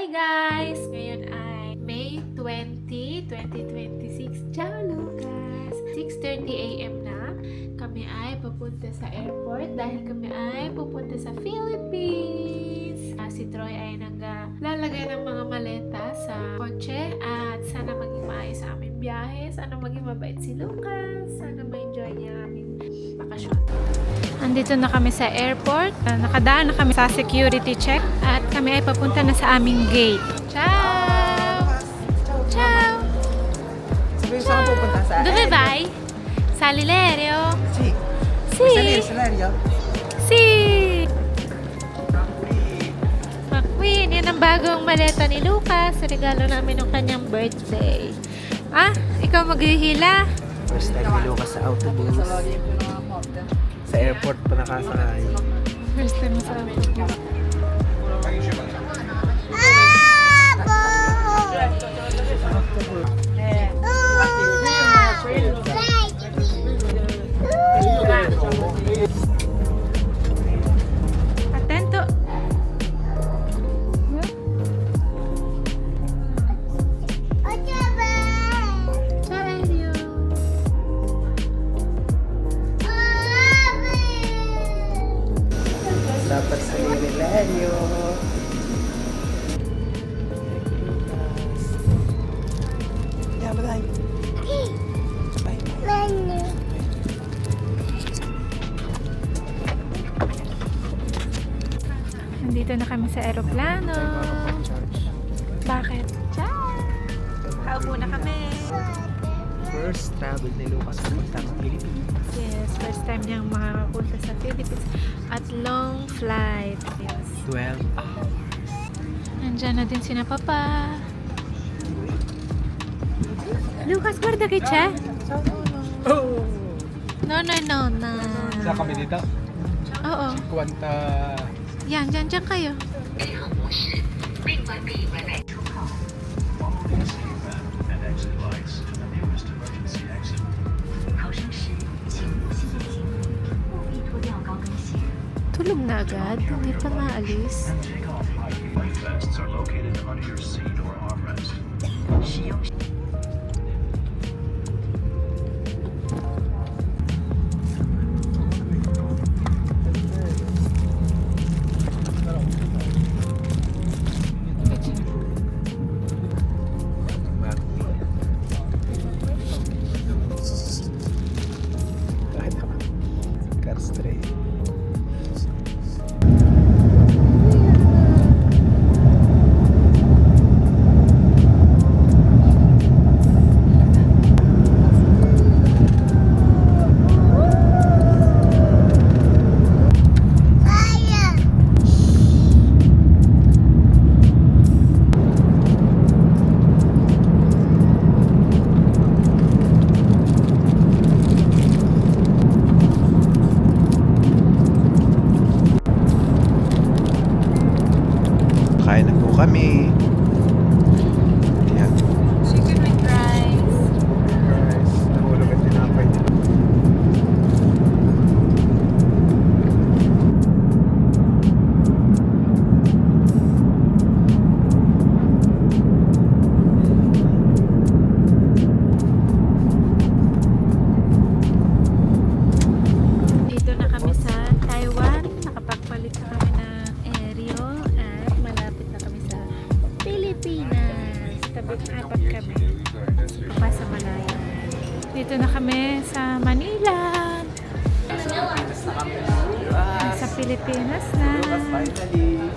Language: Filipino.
Hi guys! Ngayon ay May 20, 2026. Ciao Lucas! 6:30 AM na. Kami ay pupunta sa airport dahil kami ay pupunta sa Philippines. Si Troy ay naglalagay ng mga maleta sa kotse at sana maging maayos sa aming biyahe. Sana maging mabait si Lucas. Sana ma-enjoy niya ang aming bakasyon. Andito na kami sa airport. Nakadaan na kami sa security check at kami ay papunta na sa aming gate. Ciao! Ciao! Sabihin saan ka pupunta sa Dove vai? Sa Lilerio? Sì. Sì. Salire, salario? Si! McQueen, yan ang bagong maleta ni Lucas. Regalo namin ng kanyang birthday. Ikaw maghihila? First time ni Lucas sa autobus. Sa airport pa nakasakay. First time sa autobus. Atento! Ciao Elio! Dapat sa Lilerio. Yeah, bye. Bye. Nandito na kami sa aeroplano. Bakit? Ciao! Kaupo na kami. First travel ni Lucas papuntang Philippines. Yes, first time niyang makakapunta sa Philippines at long flight. Yes. 12 hours. Nandyan na din sina Papa. Lucas, guarda che c'è? Oh! No. Sa kami dito? Oo. Kwanta. Yan, dyan kayo. Tulog na agad? Hindi pa maalis? Vests are located under your seat or armrest. Cars 3. Kain na po kami. Ayan. Chicken with rice. Guys, nahulog ang tinapay niya. Dito na kami sa Taiwan. Nakapagpalit na kami ng aereo at malapit na kami sa Pilipinas. Tabi-tapat kami. Pa sa Malaya. Dito na kami sa Manila. Sa Pilipinas na. Finally.